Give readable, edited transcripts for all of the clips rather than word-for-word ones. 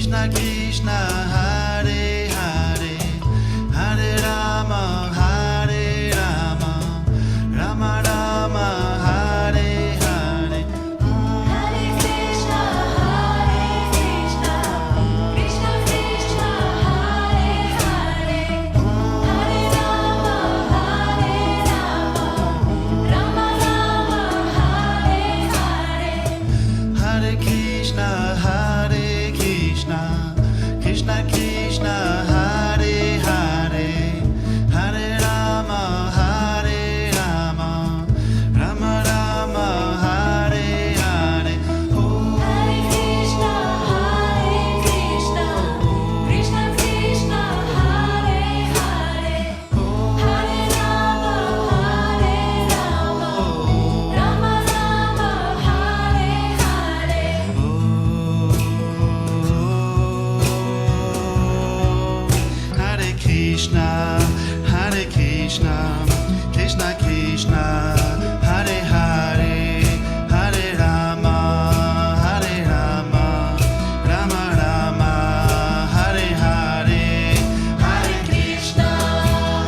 Krishna Krishna Hare Hare Hare Rama Hare Rama Rama Rama Hare Hare Hare Krishna, Hare Krishna, Krishna Krishna, Hare Hare, Hare Rama, Hare Rama, Rama Rama, Hare Hare. Hare Krishna Hare Krishna Krishna Krishna Hare Hare Hare Rama Hare Rama Rama Rama Hare Hare Hare Krishna, Hare Krishna, Krishna Krishna, Hare Hare, Hare Rama, Hare Rama, Rama Rama, Hare Hare. Hare Krishna,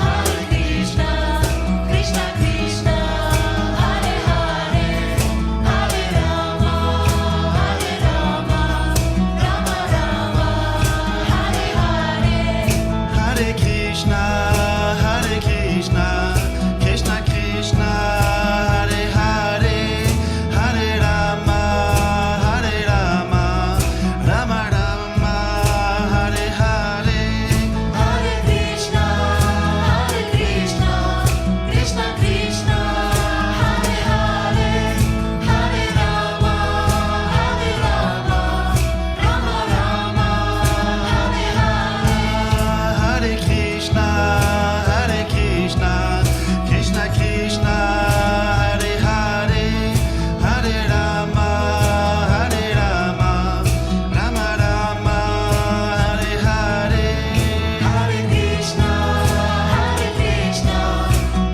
Hare Krishna, Krishna Krishna, Hare Hare, Hare Rama, Hare Rama, Rama Rama, Hare Hare, Hare Krishna, Hare Krishna, Krishna Krishna, Hare Hare, Hare Rama, Hare Rama, Rama Rama, Hare Hare. Hare Krishna, Hare Krishna, Krishna Krishna, Hare Hare, Hare Rama, Hare Rama, Rama Rama, Hare Hare. Hare Krishna, Hare Krishna, Krishna Krishna, Hare Hare, Hare Rama, Hare Rama, Rama Rama, Hare Hare. Hare Krishna, Hare Krishna,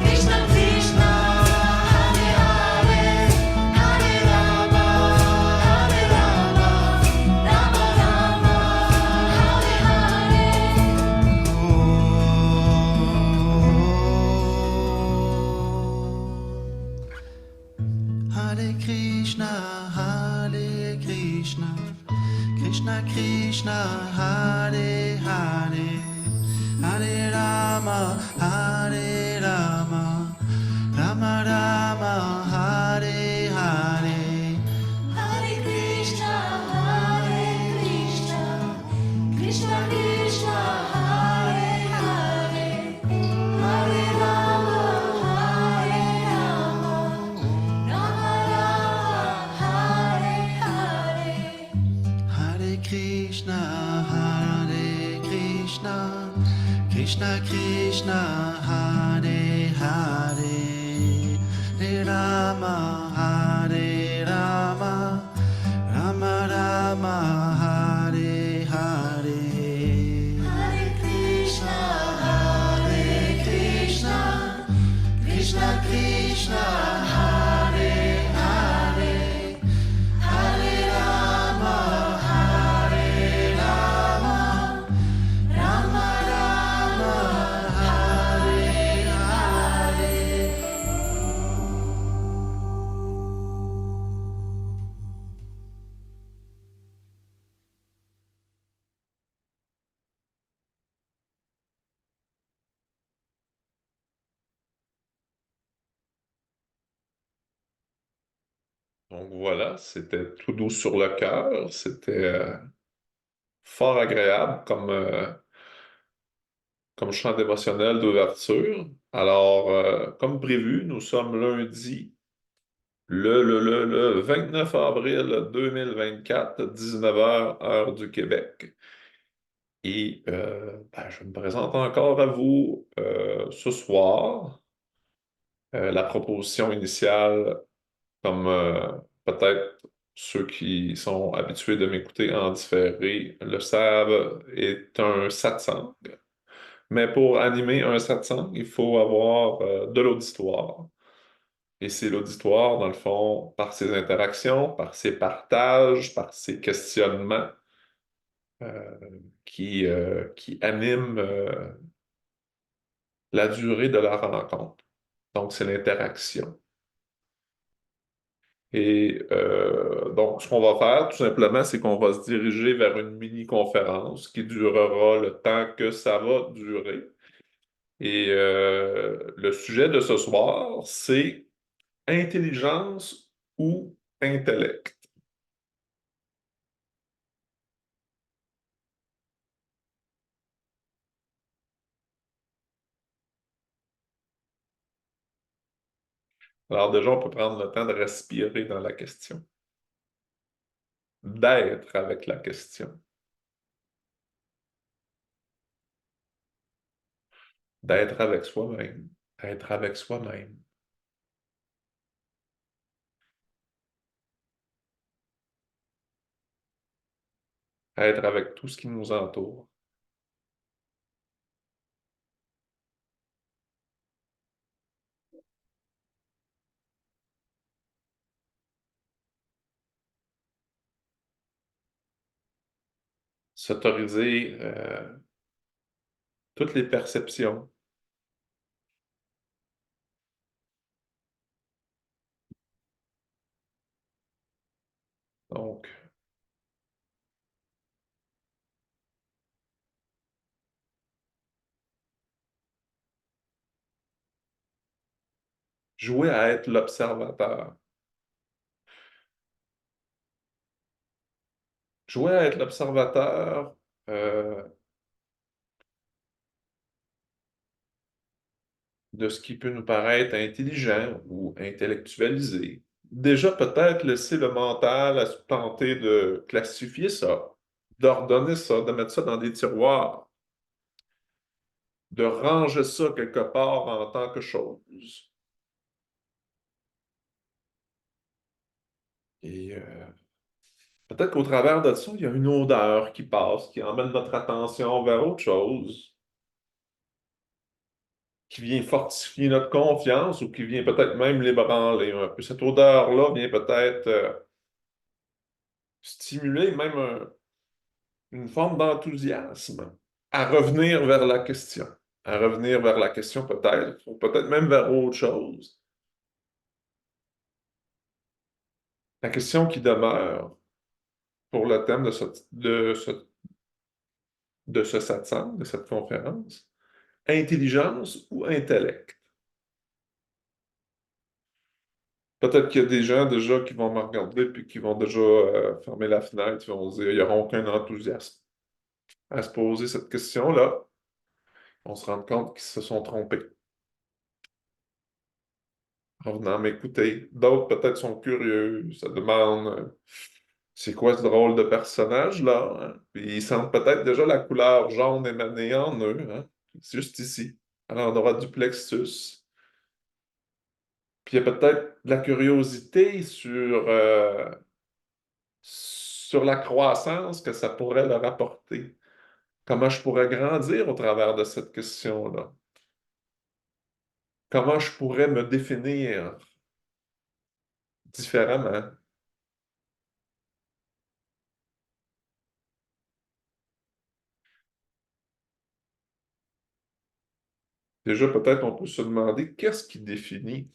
Krishna Krishna, Hare Hare, Hare Rama, Hare Rama, Rama Rama, Hare Hare. Hare Krishna, Hare Krishna, Krishna Krishna, Hare Hare, Hare Rama, Hare Rama, Rama Rama, Hare Hare. Hare Krishna, Hare Krishna, Krishna Krishna, Hare Hare, Hare Rama, Hare Rama, Rama Rama, Hare Hare. Hare Krishna, Hare Krishna, Krishna Krishna, Hare Hare, Hare Rama, Hare Rama, Rama Rama, Hare Hare. Hare Krishna, Hare Krishna, Krishna Krishna, Hare Hare, Hare Rama, Hare Rama, Rama Rama, Hare Hare. Hare Krishna, Hare Krishna, Krishna Krishna, Hare Hare, Hare Rama, Hare Rama, Rama Rama, Hare Hare. Donc voilà, c'était tout doux sur le cœur, c'était fort agréable comme chant dévotionnel d'ouverture. Alors, comme prévu, nous sommes lundi, le 29 avril 2024, 19 h, heure du Québec. Et je me présente encore à vous ce soir. La proposition initiale, comme peut-être ceux qui sont habitués de m'écouter en différé le savent, est un satsang. Mais pour animer un satsang, il faut avoir de l'auditoire. Et c'est l'auditoire, dans le fond, par ses interactions, par ses partages, par ses questionnements, euh, qui anime la durée de la rencontre. Donc, c'est l'interaction. Et donc, ce qu'on va faire, tout simplement, c'est qu'on va se diriger vers une mini-conférence qui durera le temps que ça va durer. Et le sujet de ce soir, c'est intelligence ou intellect. Alors déjà, on peut prendre le temps de respirer dans la question, d'être avec la question, d'être avec soi-même, être avec soi-même, être avec tout ce qui nous entoure, s'autoriser toutes les perceptions. Donc, jouer à être l'observateur. Jouer à être l'observateur euh, de ce qui peut nous paraître intelligent ou intellectualisé. Déjà, peut-être laisser le mental à se tenter de classifier ça, d'ordonner ça, de mettre ça dans des tiroirs, de ranger ça quelque part en tant que chose. Et peut-être qu'au travers de ça, il y a une odeur qui passe, qui emmène notre attention vers autre chose, qui vient fortifier notre confiance ou qui vient peut-être même l'ébranler un peu. Cette odeur-là vient peut-être stimuler même une forme d'enthousiasme à revenir vers la question, à revenir vers la question peut-être, ou peut-être même vers autre chose. La question qui demeure pour le thème de ce satsang, de cette conférence, intelligence ou intellect? Peut-être qu'il y a des gens déjà qui vont me regarder puis qui vont déjà fermer la fenêtre, qui vont se dire, il n'y aura aucun enthousiasme à se poser cette question-là. On se rend compte qu'ils se sont trompés en venant m'écouter. D'autres peut-être sont curieux, ça demande c'est quoi ce drôle de personnage-là? Hein? Puis ils sentent peut-être déjà la couleur jaune émaner en eux, hein? C'est juste ici, à l'endroit du plexus. Puis il y a peut-être de la curiosité sur la croissance que ça pourrait leur apporter. Comment je pourrais grandir au travers de cette question-là? Comment je pourrais me définir différemment? Déjà, peut-être on peut se demander qu'est-ce qui définit.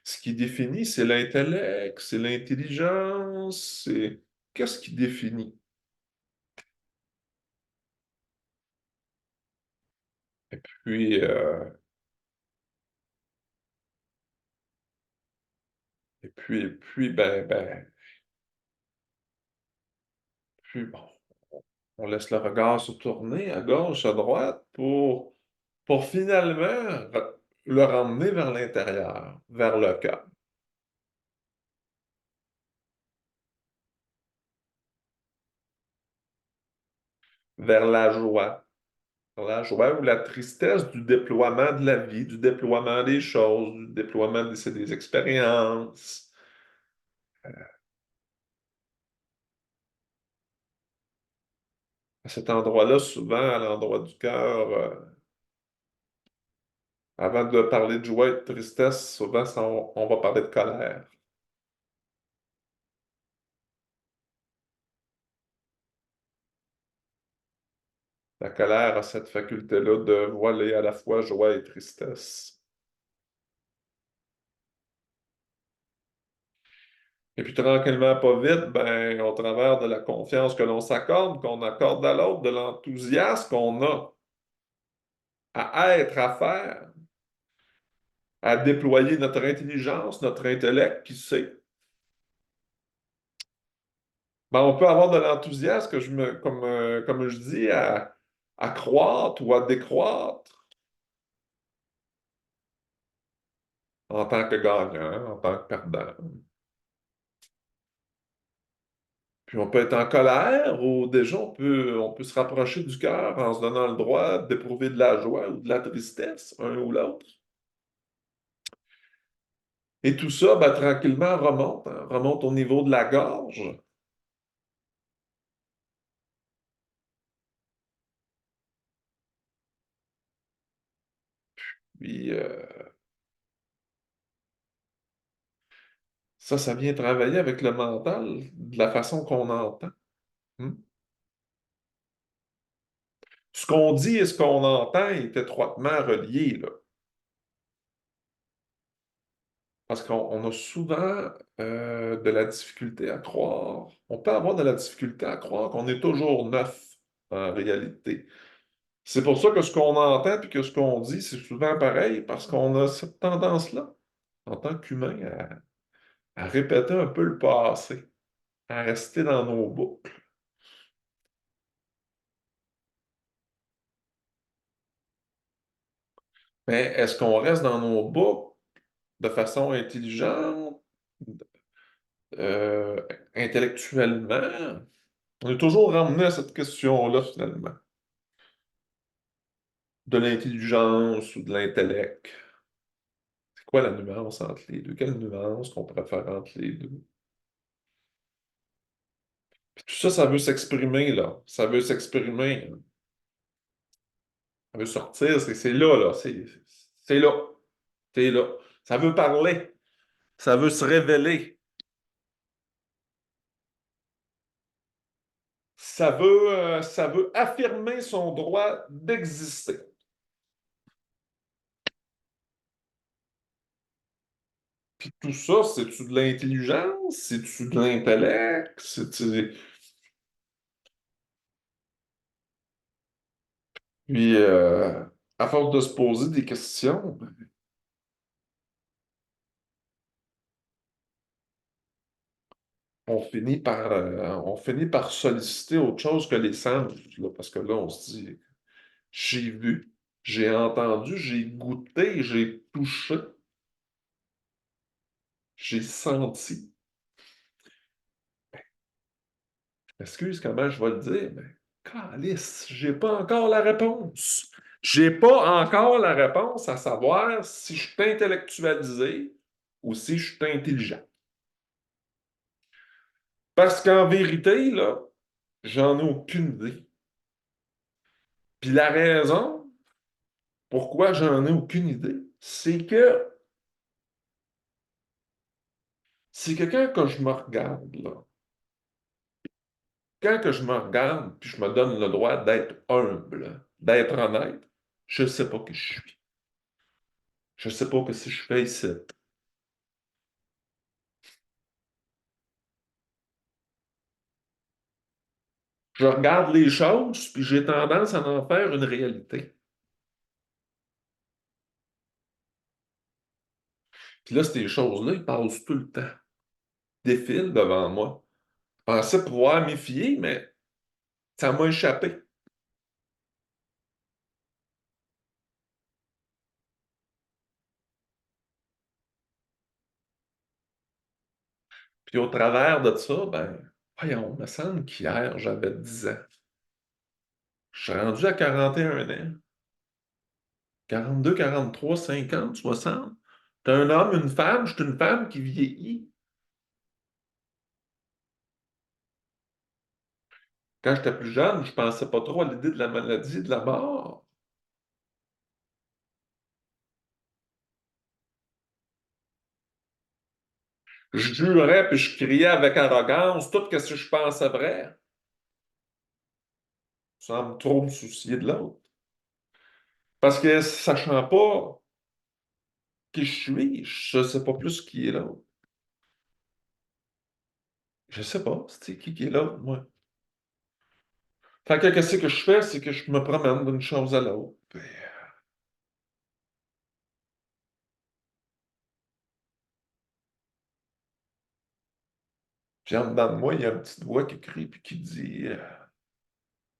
Ce qui définit, c'est l'intellect, c'est l'intelligence, c'est qu'est-ce qui définit? Et puis, puis, bon, on laisse le regard se tourner à gauche, à droite pour finalement le ramener vers l'intérieur, vers le cœur, vers la joie ou la tristesse du déploiement de la vie, du déploiement des choses, du déploiement des expériences. À cet endroit-là, souvent, à l'endroit du cœur, avant de parler de joie et de tristesse, souvent, on va parler de colère. La colère a cette faculté-là de voiler à la fois joie et tristesse. Et puis tranquillement, pas vite, ben, au travers de la confiance que l'on s'accorde, qu'on accorde à l'autre, de l'enthousiasme qu'on a à être, à faire, à déployer notre intelligence, notre intellect, qui sait, ben, on peut avoir de l'enthousiasme, comme je dis, à croître ou à décroître en tant que gagnant, en tant que perdant. Puis on peut être en colère ou déjà on peut se rapprocher du cœur en se donnant le droit d'éprouver de la joie ou de la tristesse, un ou l'autre. Et tout ça, ben, tranquillement, remonte, hein, remonte au niveau de la gorge. Puis ça vient travailler avec le mental de la façon qu'on entend. Hmm? Ce qu'on dit et ce qu'on entend est étroitement relié, là. Parce qu'on a souvent de la difficulté à croire. On peut avoir de la difficulté à croire qu'on est toujours neuf en réalité. C'est pour ça que ce qu'on entend et que ce qu'on dit, c'est souvent pareil, parce qu'on a cette tendance-là, en tant qu'humain, à répéter un peu le passé, à rester dans nos boucles. Mais est-ce qu'on reste dans nos boucles de façon intelligente, euh, intellectuellement? On est toujours ramené à cette question-là, finalement, de l'intelligence ou de l'intellect. C'est quoi la nuance entre les deux? Quelle nuance qu'on pourrait faire entre les deux? Puis tout ça, ça veut s'exprimer, là. Ça veut s'exprimer. Ça veut sortir, c'est là, là. C'est là. C'est là. Ça veut parler. Ça veut se révéler. Ça veut affirmer son droit d'exister. Puis tout ça, c'est-tu de l'intelligence? C'est-tu de l'intellect? Puis, à force de se poser des questions, on finit par solliciter autre chose que les sens, là, parce que là, on se dit, j'ai vu, j'ai entendu, j'ai goûté, j'ai touché, j'ai senti. Excuse comment je vais le dire, mais calice, j'ai pas encore la réponse. J'ai pas encore la réponse à savoir si je suis intellectualisé ou si je suis intelligent. Parce qu'en vérité, là, j'en ai aucune idée. Puis la raison pourquoi j'en ai aucune idée, c'est que quand que je me regarde, là, quand que je me regarde, puis je me donne le droit d'être humble, d'être honnête, je ne sais pas qui je suis. Je ne sais pas que si je fais ici. Je regarde les choses, puis j'ai tendance à en faire une réalité. Puis là, ces choses-là, ils passent tout le temps, défilent devant moi. Je pensais pouvoir m'y fier, mais ça m'a échappé. Puis au travers de ça, ben, voyons, il me semble qu'hier, j'avais 10 ans. Je suis rendu à 41 ans. 42, 43, 50, 60. T'es un homme, une femme, je suis une femme qui vieillit. Quand j'étais plus jeune, je pensais pas trop à l'idée de la maladie et de la mort. Je jurais puis je criais avec arrogance tout ce que je pensais vrai. semble trop me soucier de l'autre. Parce que sachant pas qui je suis, je sais pas plus qui est l'autre. Je sais pas, c'est qui est l'autre, moi. Fait que qu'est-ce que je fais, c'est que je me promène d'une chose à l'autre. Puis en dedans de moi, il y a une petite voix qui crie puis qui dit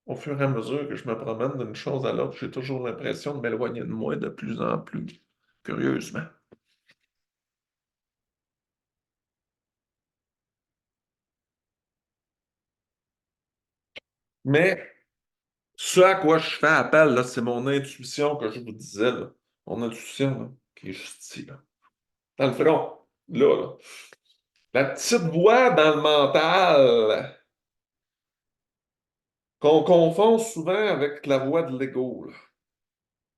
au fur et à mesure que je me promène d'une chose à l'autre, j'ai toujours l'impression de m'éloigner de moi de plus en plus, curieusement. Mais ce à quoi je fais appel, là, c'est mon intuition que je vous disais, là. Mon intuition, là, qui est juste ici, là. Dans le front, là. La petite voix dans le mental qu'on confond souvent avec la voix de l'ego, là.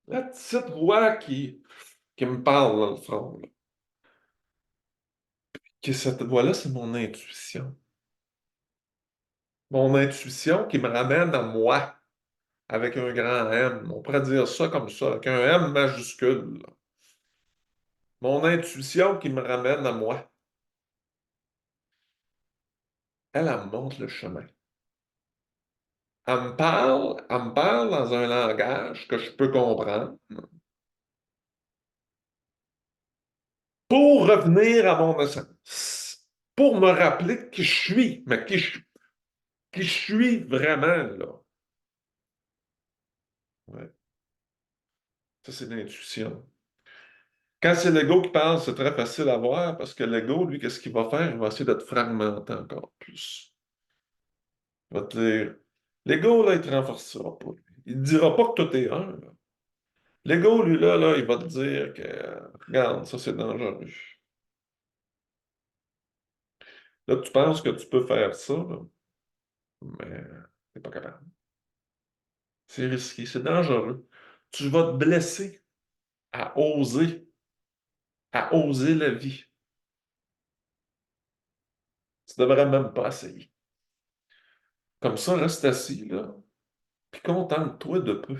La petite voix qui me parle dans le front, là. Que cette voix-là, c'est mon intuition. Mon intuition qui me ramène à moi, avec un grand M. On pourrait dire ça comme ça, avec un M majuscule, là. Mon intuition qui me ramène à moi. Elle me montre le chemin. Elle me parle dans un langage que je peux comprendre pour revenir à mon essence, pour me rappeler qui je suis, mais qui je suis vraiment, là. Ouais. Ça, c'est l'intuition. Quand c'est l'ego qui parle, c'est très facile à voir parce que l'ego, lui, qu'est-ce qu'il va faire? Il va essayer de te fragmenter encore plus. Il va te dire, l'ego, là, il te renforcera pas. Il ne dira pas que tout est un, là. L'ego, lui, là, il va te dire que, regarde, ça, c'est dangereux. Là, tu penses que tu peux faire ça, là, mais t'es pas capable. C'est risqué, c'est dangereux. Tu vas te blesser à oser la vie. Tu devrais même pas essayer. Comme ça, reste assis, là, puis contente-toi de peu.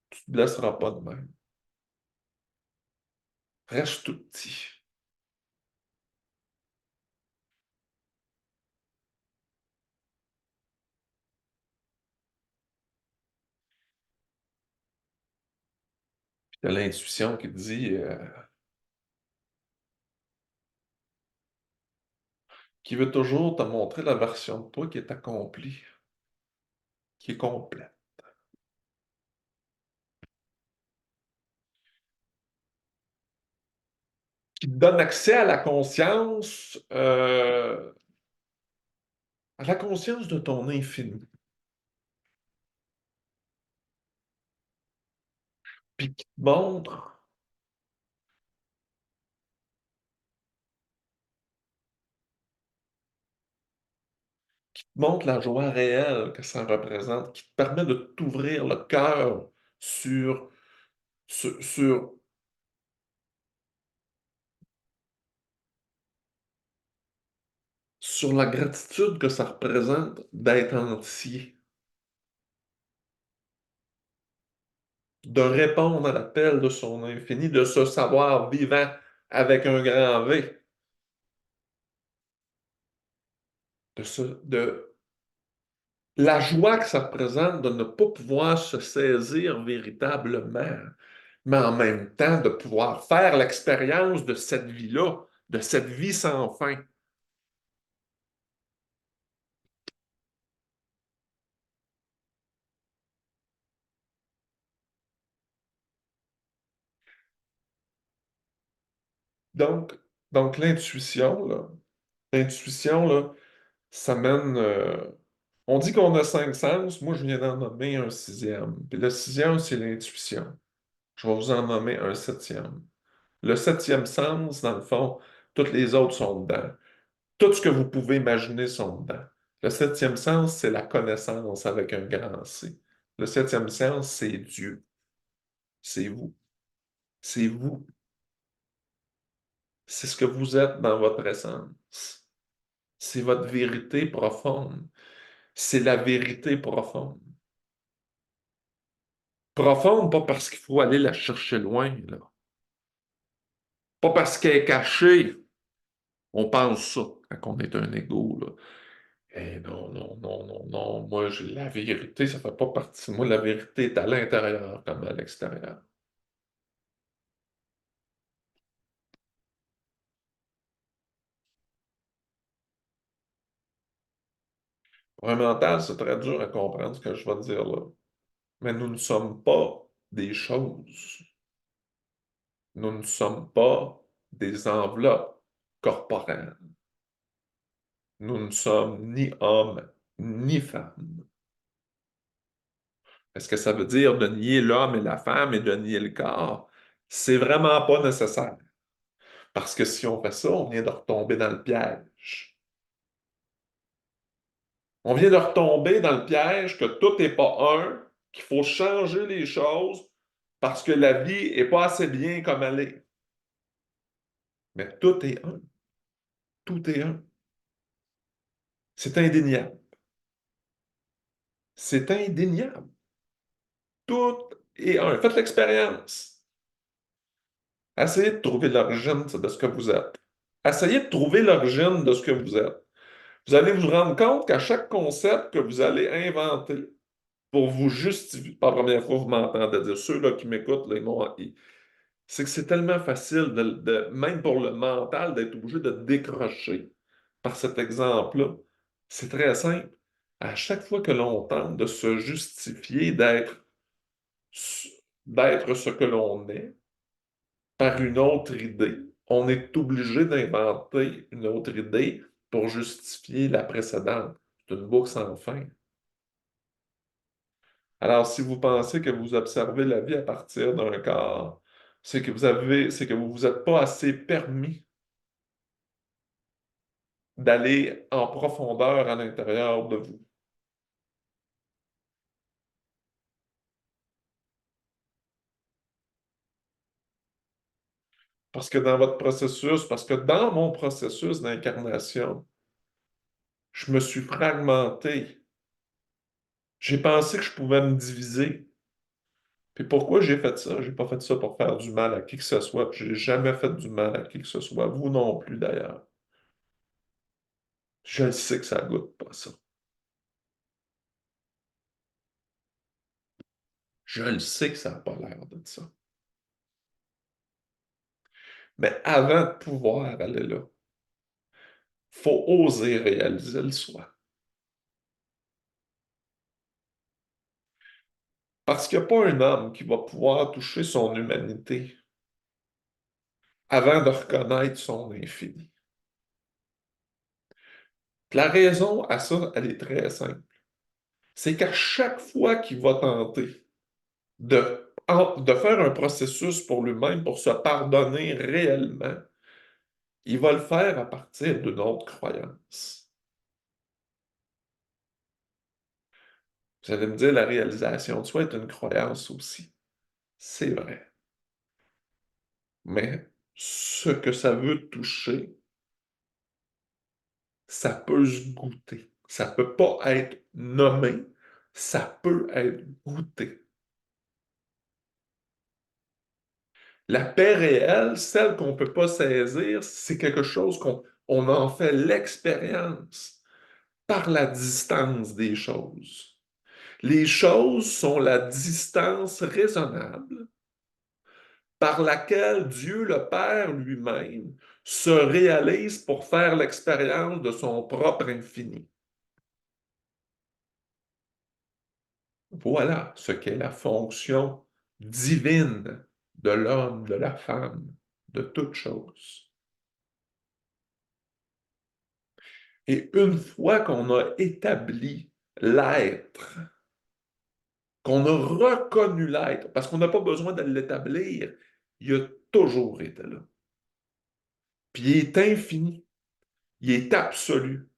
Tu te blesseras pas de même. Reste tout petit. Puis t'as l'intuition qui te dit, qui veut toujours te montrer la version de toi qui est accomplie, qui est complète. Qui te donne accès à la conscience de ton infini. Puis qui te montre la joie réelle que ça représente, qui te permet de t'ouvrir le cœur sur, sur, sur, sur la gratitude que ça représente d'être entier, de répondre à l'appel de son infini, de se savoir vivant avec un grand V, de la joie que ça représente de ne pas pouvoir se saisir véritablement, mais en même temps de pouvoir faire l'expérience de cette vie-là, de cette vie sans fin. Donc, donc l'intuition, là, ça mène. On dit qu'on a 5 sens. Moi, je viens d'en nommer un sixième. Puis le sixième, c'est l'intuition. Je vais vous en nommer un septième. Le septième sens, dans le fond, toutes les autres sont dedans. Tout ce que vous pouvez imaginer sont dedans. Le septième sens, c'est la connaissance avec un grand C. Le septième sens, c'est Dieu. C'est vous. C'est vous. C'est ce que vous êtes dans votre essence. C'est votre vérité profonde. C'est la vérité profonde. Profonde, pas parce qu'il faut aller la chercher loin, là. Pas parce qu'elle est cachée. On pense ça quand on est un égo, là. Eh non, non, non, non, non. Moi, la vérité, ça fait pas partie de moi. La vérité est à l'intérieur comme à l'extérieur. Pour un mental, c'est très dur à comprendre ce que je vais te dire là. Mais nous ne sommes pas des choses. Nous ne sommes pas des enveloppes corporelles. Nous ne sommes ni hommes ni femmes. Est-ce que ça veut dire de nier l'homme et la femme et de nier le corps? C'est vraiment pas nécessaire. Parce que si on fait ça, on vient de retomber dans le piège. On vient de retomber dans le piège que tout n'est pas un, qu'il faut changer les choses parce que la vie n'est pas assez bien comme elle est. Mais tout est un. Tout est un. C'est indéniable. C'est indéniable. Tout est un. Faites l'expérience. Essayez de trouver l'origine de ce que vous êtes. Essayez de trouver l'origine de ce que vous êtes. Vous allez vous rendre compte qu'à chaque concept que vous allez inventer pour vous justifier, pas la première fois que vous m'entendez dire, ceux là, qui m'écoutent, là, c'est que c'est tellement facile, même pour le mental, d'être obligé de décrocher par cet exemple-là. C'est très simple. À chaque fois que l'on tente de se justifier d'être ce que l'on est par une autre idée, on est obligé d'inventer une autre idée pour justifier la précédente. C'est une boucle sans fin. Alors, si vous pensez que vous observez la vie à partir d'un corps, c'est que vous vous êtes pas assez permis d'aller en profondeur à l'intérieur de vous. Parce que dans votre processus, parce que dans mon processus d'incarnation, je me suis fragmenté. J'ai pensé que je pouvais me diviser. Puis pourquoi j'ai fait ça? J'ai pas fait ça pour faire du mal à qui que ce soit. J'ai jamais fait du mal à qui que ce soit. Vous non plus, d'ailleurs. Je le sais que ça goûte pas ça. Je le sais que ça n'a pas l'air de ça. Mais avant de pouvoir aller là, il faut oser réaliser le soi. Parce qu'il n'y a pas un homme qui va pouvoir toucher son humanité avant de reconnaître son infini. La raison à ça, elle est très simple. C'est qu'à chaque fois qu'il va tenter de faire un processus pour lui-même, pour se pardonner réellement, il va le faire à partir d'une autre croyance. Vous allez me dire, la réalisation de soi est une croyance aussi. C'est vrai. Mais ce que ça veut toucher, ça peut se goûter. Ça ne peut pas être nommé, ça peut être goûté. La paix réelle, celle qu'on ne peut pas saisir, c'est quelque chose qu'on en fait l'expérience par la distance des choses. Les choses sont la distance raisonnable par laquelle Dieu le Père lui-même se réalise pour faire l'expérience de son propre infini. Voilà ce qu'est la fonction divine de l'homme, de la femme, de toute chose. Et une fois qu'on a établi l'être, qu'on a reconnu l'être, parce qu'on n'a pas besoin de l'établir, il a toujours été là. Puis il est infini, il est absolu.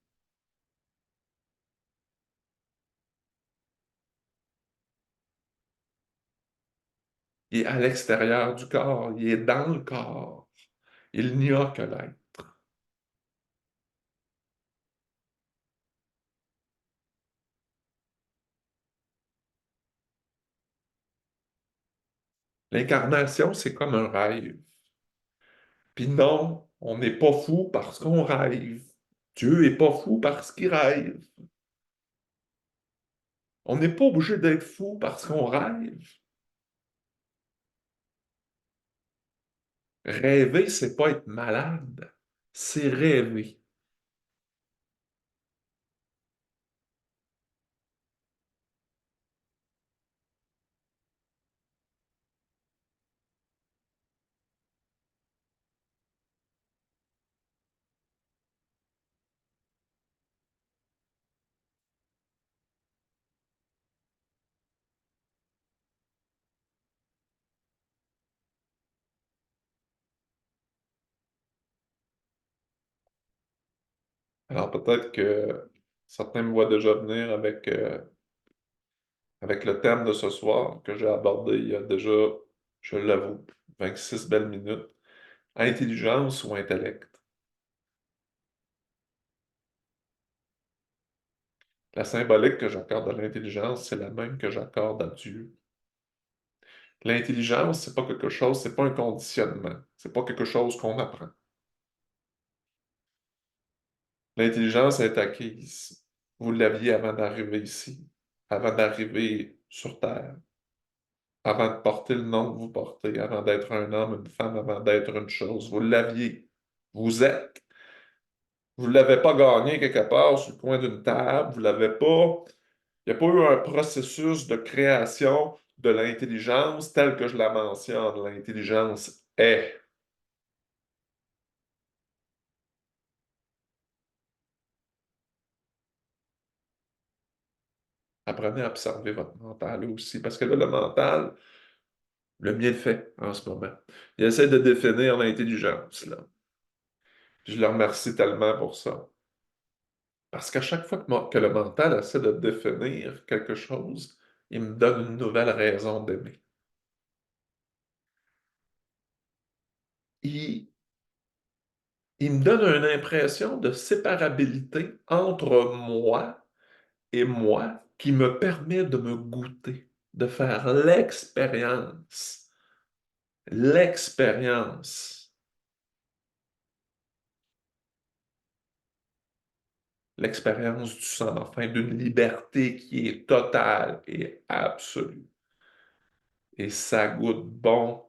Il est à l'extérieur du corps, il est dans le corps. Il n'y a que l'être. L'incarnation, c'est comme un rêve. Puis non, on n'est pas fou parce qu'on rêve. Dieu n'est pas fou parce qu'il rêve. On n'est pas obligé d'être fou parce qu'on rêve. Rêver, c'est pas être malade, c'est rêver. Alors peut-être que certains me voient déjà venir avec le thème de ce soir que j'ai abordé il y a déjà, je l'avoue, 26 belles minutes. Intelligence ou intellect? La symbolique que j'accorde à l'intelligence, c'est la même que j'accorde à Dieu. L'intelligence, c'est pas quelque chose, c'est pas un conditionnement. C'est pas quelque chose qu'on apprend. L'intelligence est acquise. Vous l'aviez avant d'arriver ici, avant d'arriver sur Terre, avant de porter le nom que vous portez, avant d'être un homme, une femme, avant d'être une chose. Vous l'aviez. Vous êtes. Vous ne l'avez pas gagné quelque part sur le coin d'une table. Vous l'avez pas. Il n'y a pas eu un processus de création de l'intelligence tel que je la mentionne. L'intelligence est. Apprenez à observer votre mental aussi, parce que là, le mental, le mien le fait en ce moment. Il essaie de définir l'intelligence, là. Je le remercie tellement pour ça. Parce qu'à chaque fois que le mental essaie de définir quelque chose, il me donne une nouvelle raison d'aimer. Il, il me donne une impression de séparabilité entre moi et moi qui me permet de me goûter, de faire l'expérience. L'expérience. L'expérience du sang, enfin, d'une liberté qui est totale et absolue. Et ça goûte bon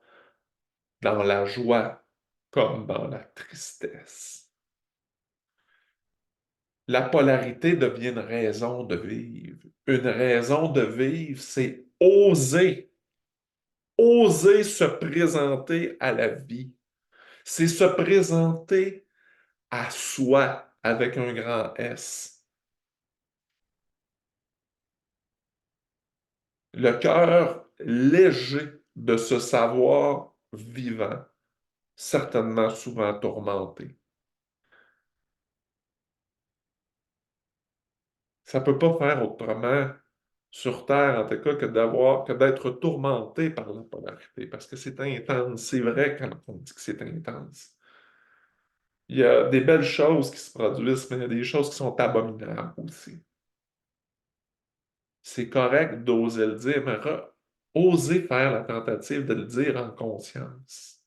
dans la joie comme dans la tristesse. La polarité devient une raison de vivre. Une raison de vivre, c'est oser se présenter à la vie. C'est se présenter à soi avec un grand S. Le cœur léger de ce savoir vivant, certainement souvent tourmenté. Ça ne peut pas faire autrement sur Terre, en tout cas, que d'être tourmenté par la polarité, parce que c'est intense. C'est vrai quand on dit que c'est intense. Il y a des belles choses qui se produisent, mais il y a des choses qui sont abominables aussi. C'est correct d'oser le dire, mais oser faire la tentative de le dire en conscience.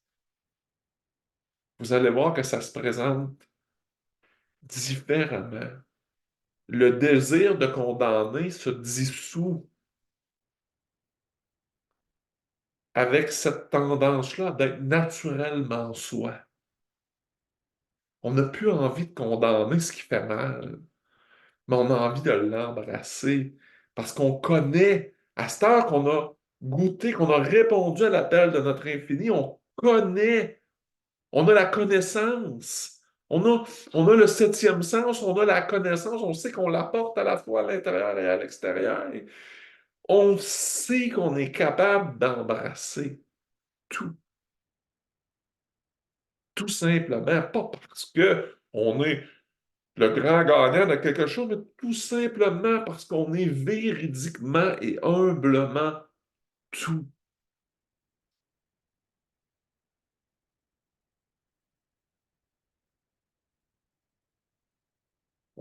Vous allez voir que ça se présente différemment. Le désir de condamner se dissout avec cette tendance-là d'être naturellement soi. On n'a plus envie de condamner ce qui fait mal, mais on a envie de l'embrasser parce qu'on connaît, à cette heure qu'on a goûté, qu'on a répondu à l'appel de notre infini, on connaît, on a la connaissance. On a le septième sens, on a la connaissance, on sait qu'on l'apporte à la fois à l'intérieur et à l'extérieur. On sait qu'on est capable d'embrasser tout, tout simplement, pas parce que on est le grand gagnant de quelque chose, mais tout simplement parce qu'on est véridiquement et humblement tout.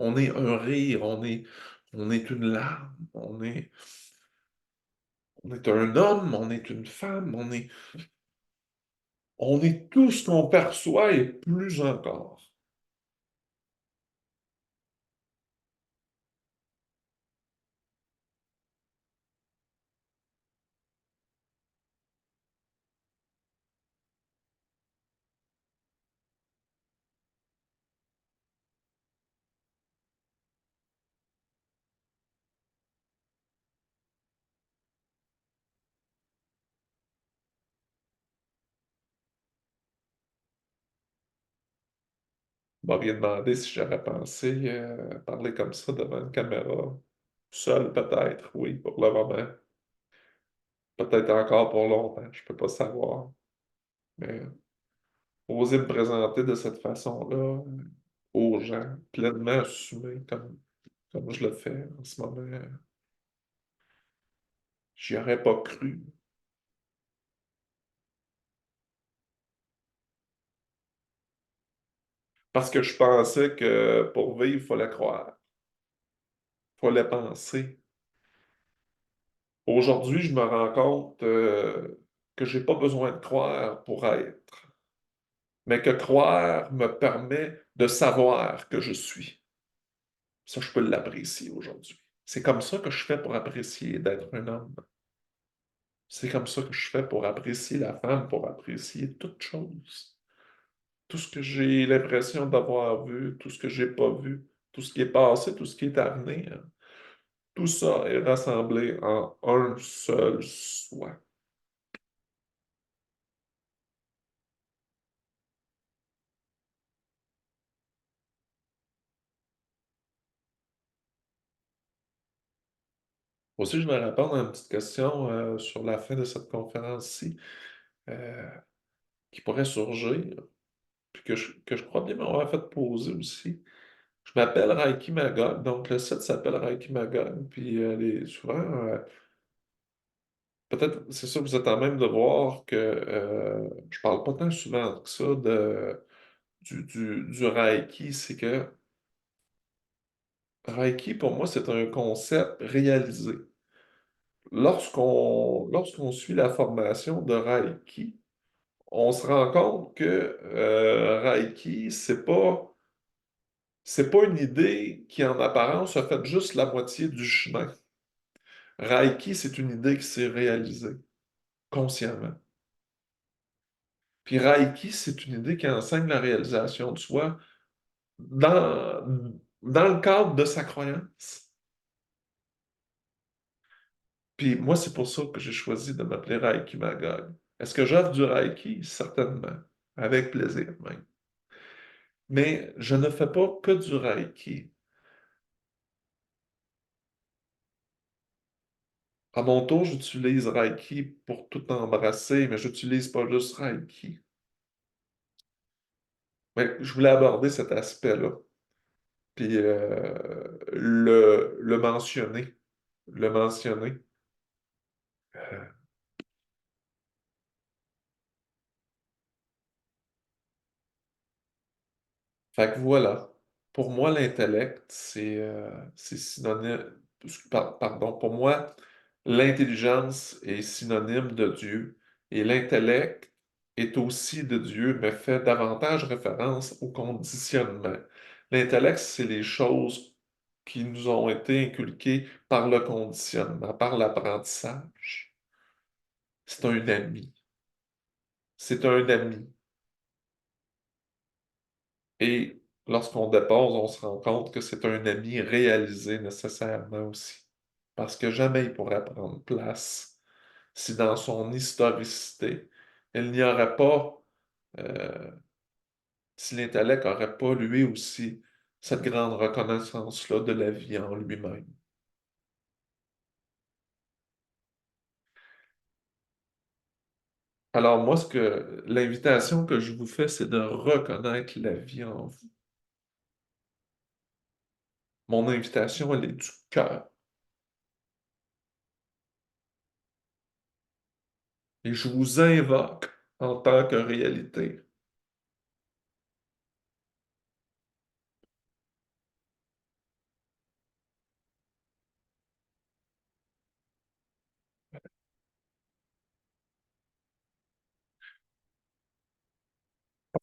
On est un rire, on est une larme, On est un homme, on est une femme, on est tout ce qu'on perçoit et plus encore. On m'a bien demandé si j'aurais pensé parler comme ça devant une caméra. Seul peut-être, oui, pour le moment. Peut-être encore pour longtemps, je peux pas savoir. Mais oser me présenter de cette façon-là aux gens, pleinement assumé comme je le fais en ce moment, j'y aurais pas cru. Parce que je pensais que pour vivre, il fallait croire, il fallait penser. Aujourd'hui, je me rends compte que j'ai pas besoin de croire pour être, mais que croire me permet de savoir que je suis. Ça, je peux l'apprécier aujourd'hui. C'est comme ça que je fais pour apprécier d'être un homme. C'est comme ça que je fais pour apprécier la femme, pour apprécier toute chose. Tout ce que j'ai l'impression d'avoir vu, tout ce que j'ai pas vu, tout ce qui est passé, tout ce qui est à venir, tout ça est rassemblé en un seul soi. Aussi, je vais répondre à une petite question sur la fin de cette conférence-ci euh, qui pourrait surgir, puis que je crois bien m'avoir fait poser aussi. Je m'appelle Reiki Magog, donc le site s'appelle Reiki Magog, puis souvent, peut-être, c'est ça, vous êtes en même de voir que je parle pas tant souvent que ça du Reiki, c'est que Reiki, pour moi, c'est un concept réalisé. Lorsqu'on suit la formation de Reiki, on se rend compte que Reiki, c'est pas une idée qui, en apparence, a fait juste la moitié du chemin. Reiki, c'est une idée qui s'est réalisée consciemment. Puis Reiki, c'est une idée qui enseigne la réalisation de soi dans, dans le cadre de sa croyance. Puis moi, c'est pour ça que j'ai choisi de m'appeler Reiki Magog. Est-ce que j'offre du Reiki? Certainement. Avec plaisir même. Mais je ne fais pas que du Reiki. À mon tour, j'utilise Reiki pour tout embrasser, mais j'utilise pas juste Reiki. Mais je voulais aborder cet aspect-là, puis le mentionner. Le mentionner. Euh, Fait que voilà. Pour moi, l'intellect, c'est synonyme. Pardon, pour moi, l'intelligence est synonyme de Dieu et l'intellect est aussi de Dieu, mais fait davantage référence au conditionnement. L'intellect, c'est les choses qui nous ont été inculquées par le conditionnement, par l'apprentissage. C'est un ami. C'est un ami. Et lorsqu'on dépose, on se rend compte que c'est un ami réalisé nécessairement aussi. Parce que jamais il pourrait prendre place si dans son historicité, il n'y aurait pas, euh, si l'intellect n'aurait pas lui aussi cette grande reconnaissance-là de la vie en lui-même. Alors moi, l'invitation que je vous fais, c'est de reconnaître la vie en vous. Mon invitation, elle est du cœur. Et je vous invoque en tant que réalité.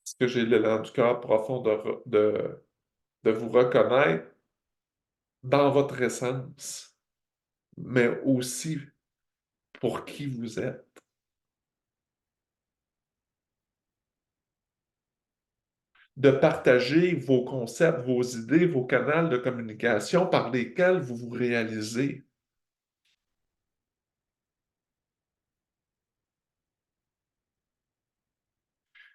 Parce que j'ai l'élan du cœur profond de vous reconnaître dans votre essence, mais aussi pour qui vous êtes. De partager vos concepts, vos idées, vos canaux de communication par lesquels vous vous réalisez.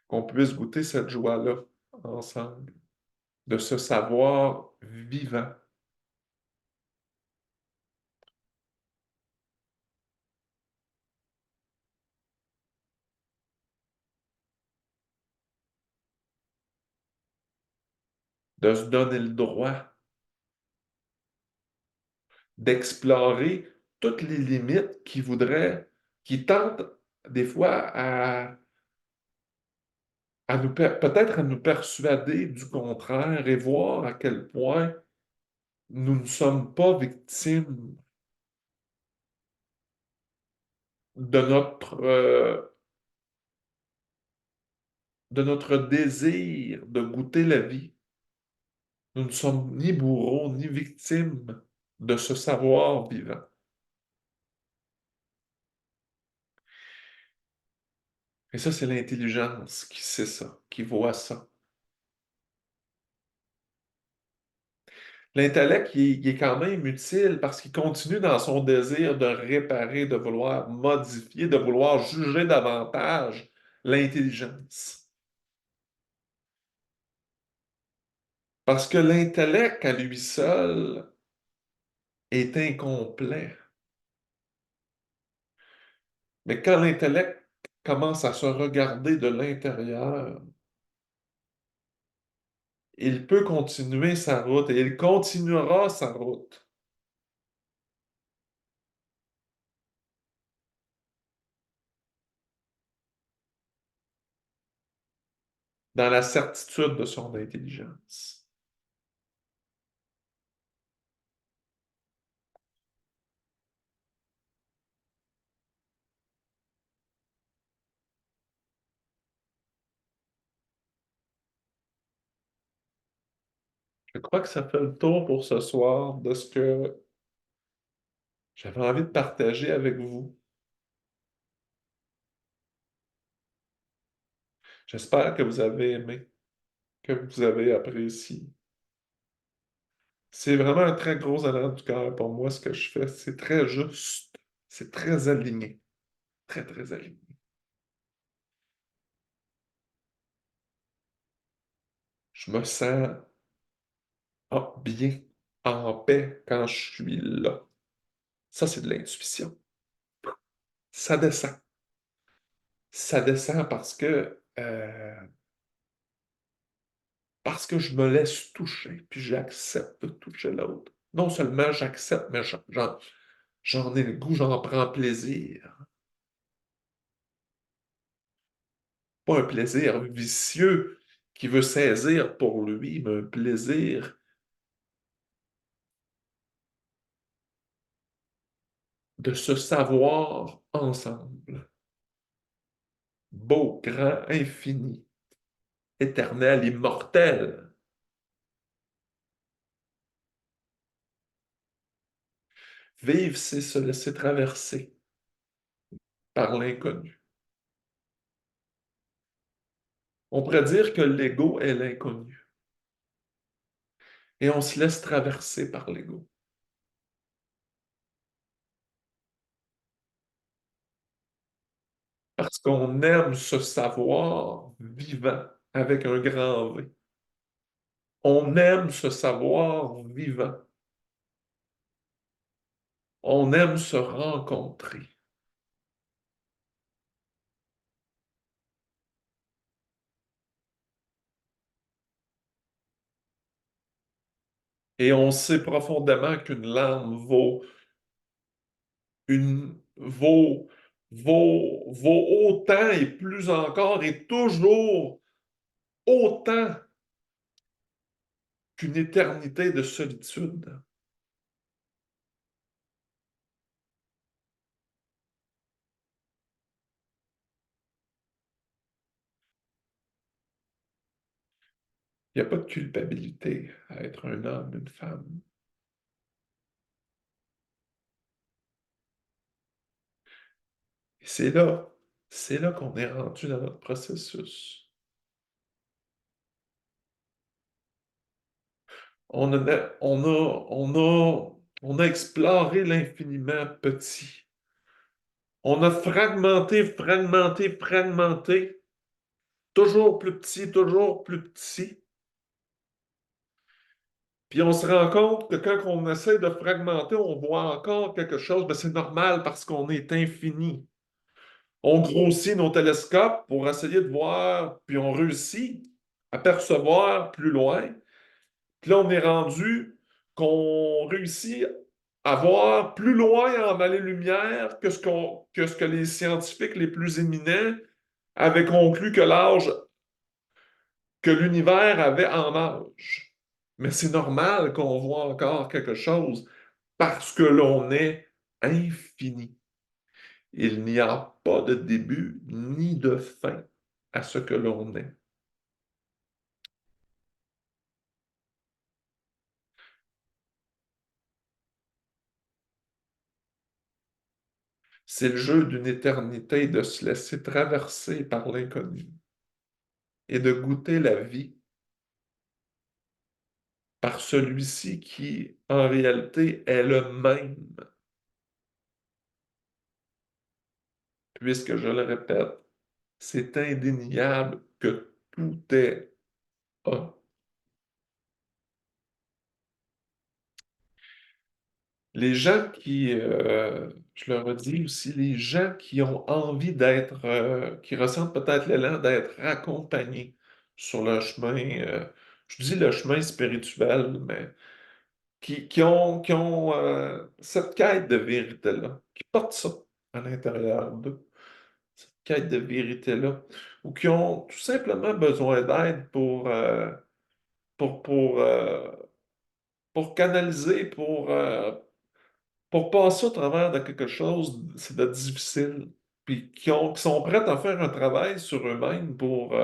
Qu'on puisse goûter cette joie-là ensemble, de se savoir vivant. De se donner le droit d'explorer toutes les limites qui voudraient, qui tentent des fois à nous, peut-être à nous persuader du contraire et voir à quel point nous ne sommes pas victimes de notre désir de goûter la vie. Nous ne sommes ni bourreaux ni victimes de ce savoir vivant. Et ça, c'est l'intelligence qui sait ça, qui voit ça. L'intellect, il est quand même utile parce qu'il continue dans son désir de réparer, de vouloir modifier, de vouloir juger davantage l'intelligence. Parce que l'intellect à lui seul est incomplet. Mais quand l'intellect commence à se regarder de l'intérieur, il peut continuer sa route et il continuera sa route dans la certitude de son intelligence. Je crois que ça fait le tour pour ce soir de ce que j'avais envie de partager avec vous. J'espère que vous avez aimé, que vous avez apprécié. C'est vraiment un très gros allant du cœur pour moi, ce que je fais. C'est très juste. C'est très aligné. Très, très aligné. Je me sens bien, en paix quand je suis là. Ça, c'est de l'intuition. Ça descend. Ça descend parce que je me laisse toucher, puis j'accepte de toucher l'autre. Non seulement j'accepte, mais j'en ai le goût, j'en prends plaisir. Pas un plaisir vicieux qui veut saisir pour lui, mais un plaisir de se savoir ensemble. Beau, grand, infini, éternel, immortel. Vivre, c'est se laisser traverser par l'inconnu. On pourrait dire que l'ego est l'inconnu. Et on se laisse traverser par l'ego. Parce qu'on aime ce savoir vivant avec un grand V. On aime ce savoir vivant. On aime se rencontrer. Et on sait profondément qu'une larme une, vaut, vaut autant et plus encore et toujours autant qu'une éternité de solitude. Il n'y a pas de culpabilité à être un homme, une femme. Et c'est là qu'on est rendu dans notre processus. On a exploré l'infiniment petit. On a fragmenté, fragmenté, fragmenté, toujours plus petit, toujours plus petit. Puis on se rend compte que quand on essaie de fragmenter, on voit encore quelque chose, mais c'est normal parce qu'on est infini. On grossit nos télescopes pour essayer de voir, puis on réussit à percevoir plus loin. Puis là, on est rendu qu'on réussit à voir plus loin en allées-lumière que ce que les scientifiques les plus éminents avaient conclu que l'âge que l'univers avait en âge. Mais c'est normal qu'on voit encore quelque chose parce que l'on est infini. Il n'y a pas de début ni de fin à ce que l'on est. C'est le jeu d'une éternité de se laisser traverser par l'inconnu et de goûter la vie par celui-ci qui, en réalité, est le même, puisque, je le répète, c'est indéniable que tout est A. Les gens qui, je le redis aussi, les gens qui ont envie d'être, qui ressentent peut-être l'élan d'être accompagnés sur le chemin, je dis le chemin spirituel, mais qui ont cette quête de vérité-là, qui portent ça à l'intérieur d'eux, cette quête de vérité-là, ou qui ont tout simplement besoin d'aide pour, pour, euh, pour canaliser, pour passer au travers de quelque chose de difficile, puis qui sont prêts à faire un travail sur eux-mêmes pour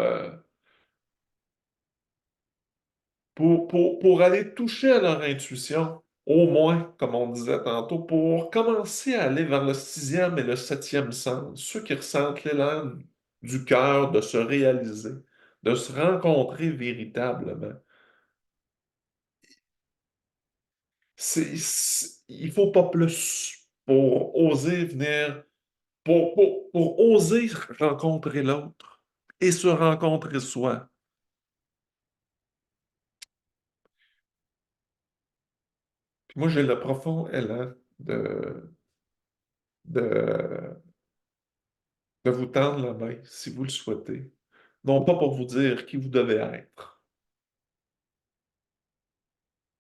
aller toucher à leur intuition, au moins, comme on disait tantôt, pour commencer à aller vers le sixième et le septième sens, ceux qui ressentent l'élan du cœur de se réaliser, de se rencontrer véritablement. Il faut pas plus pour oser venir, pour oser rencontrer l'autre et se rencontrer soi. Puis moi, j'ai le profond élan de, de vous tendre la main si vous le souhaitez. Non pas pour vous dire qui vous devez être,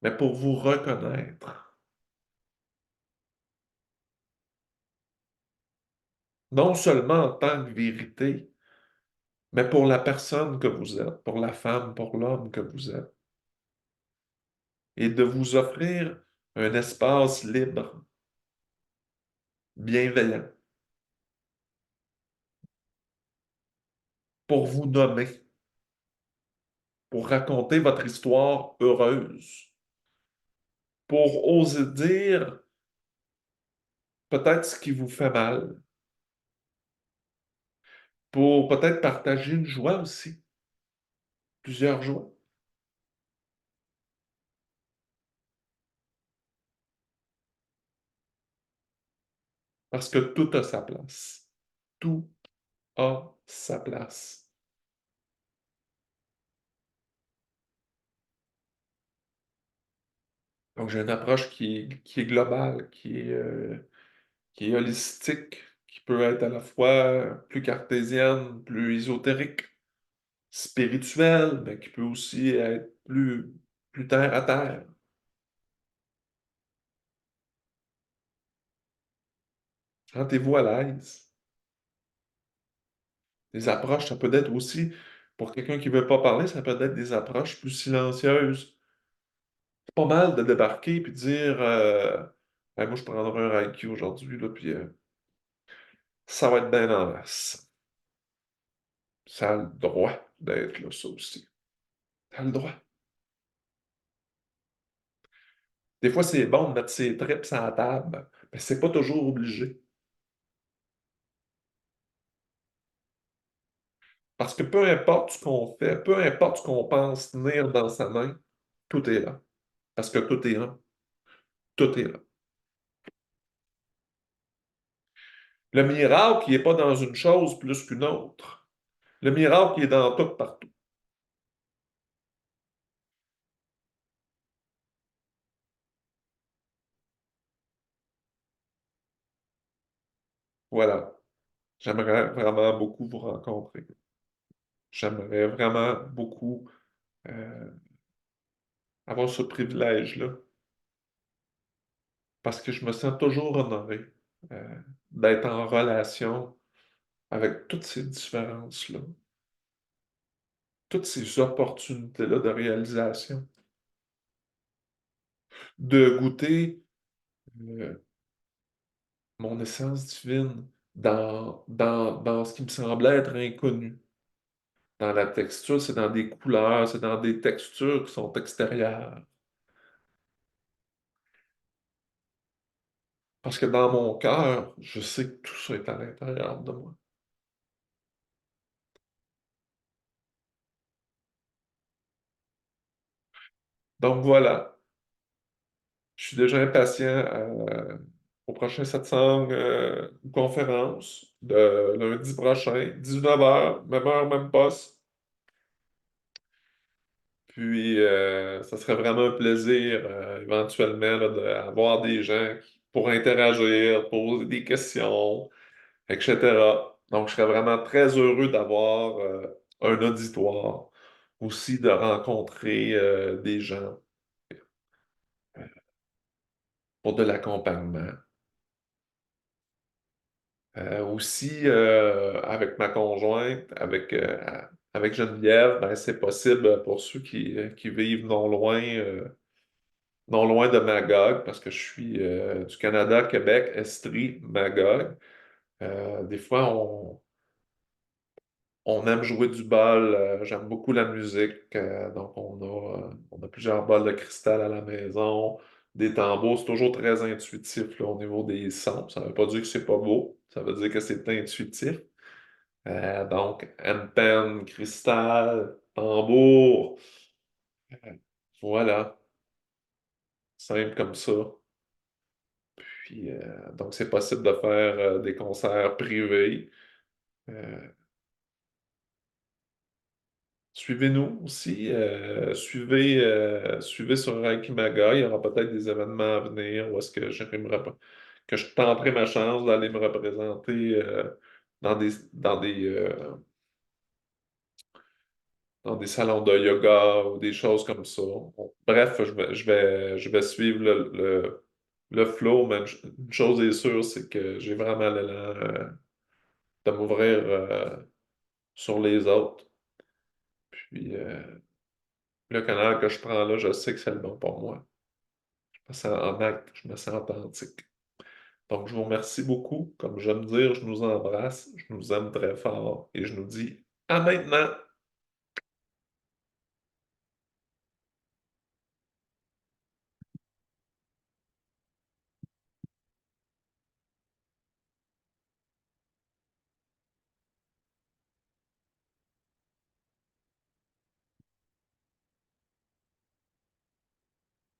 mais pour vous reconnaître. Non seulement en tant que vérité, mais pour la personne que vous êtes, pour la femme, pour l'homme que vous êtes. Et de vous offrir un espace libre, bienveillant, pour vous nommer, pour raconter votre histoire heureuse, pour oser dire peut-être ce qui vous fait mal, pour peut-être partager une joie aussi, plusieurs joies. Parce que tout a sa place. Tout a sa place. Donc, j'ai une approche qui est globale, qui est holistique, qui peut être à la fois plus cartésienne, plus ésotérique, spirituelle, mais qui peut aussi être plus terre à terre. Sentez-vous à l'aise. Des approches, ça peut être aussi, pour quelqu'un qui ne veut pas parler, ça peut être des approches plus silencieuses. C'est pas mal de débarquer et de dire hey, moi, je prendrai un Reiki aujourd'hui, là, puis ça va être bien en masse. Ça a le droit d'être là, ça aussi. T'as le droit. Des fois, c'est bon de mettre ses tripes sur la table, mais c'est pas toujours obligé. Parce que peu importe ce qu'on fait, peu importe ce qu'on pense tenir dans sa main, tout est là. Parce que tout est là. Tout est là. Le miracle, il n'est pas dans une chose plus qu'une autre. Le miracle, il est dans tout partout. Voilà. J'aimerais vraiment beaucoup vous rencontrer. J'aimerais vraiment beaucoup euh, avoir ce privilège-là. Parce que je me sens toujours honoré d'être en relation avec toutes ces différences-là, toutes ces opportunités-là de réalisation, de goûter euh, mon essence divine dans ce qui me semblait être inconnu. Dans la texture, c'est dans des couleurs, c'est dans des textures qui sont extérieures. Parce que dans mon cœur, je sais que tout ça est à l'intérieur de moi. Donc voilà, je suis déjà impatient au prochain satsang ou conférence de lundi prochain, 19h, même heure, même poste. Puis, ça serait vraiment un plaisir, éventuellement, là, d'avoir des gens pour interagir, poser des questions, etc. Donc, je serais vraiment très heureux d'avoir un auditoire, aussi de rencontrer des gens pour de l'accompagnement. Aussi, avec ma conjointe, avec Geneviève, ben, c'est possible pour ceux qui vivent non loin de Magog, parce que je suis du Canada, Québec, Estrie, Magog. Des fois, on aime jouer du bol. J'aime beaucoup la musique. Donc, on a plusieurs bols de cristal à la maison, des tambours. C'est toujours très intuitif là, au niveau des sons. Ça ne veut pas dire que c'est pas beau. Ça veut dire que c'est intuitif. Donc, handpan, cristal, tambour. Voilà. Simple comme ça. Puis, donc, c'est possible de faire des concerts privés. Euh, Suivez-nous aussi. Suivez sur Rankimaga. Il y aura peut-être des événements à venir où est-ce que que je tenterai ma chance d'aller me représenter dans des salons de yoga ou des choses comme ça. Bref, je vais suivre le flow, mais une chose est sûre, c'est que j'ai vraiment l'élan de m'ouvrir sur les autres. Puis le canal que je prends là, je sais que c'est le bon pour moi. Je me sens honnête, je me sens authentique. Donc, je vous remercie beaucoup. Comme j'aime dire, je nous embrasse, je nous aime très fort et je nous dis à maintenant.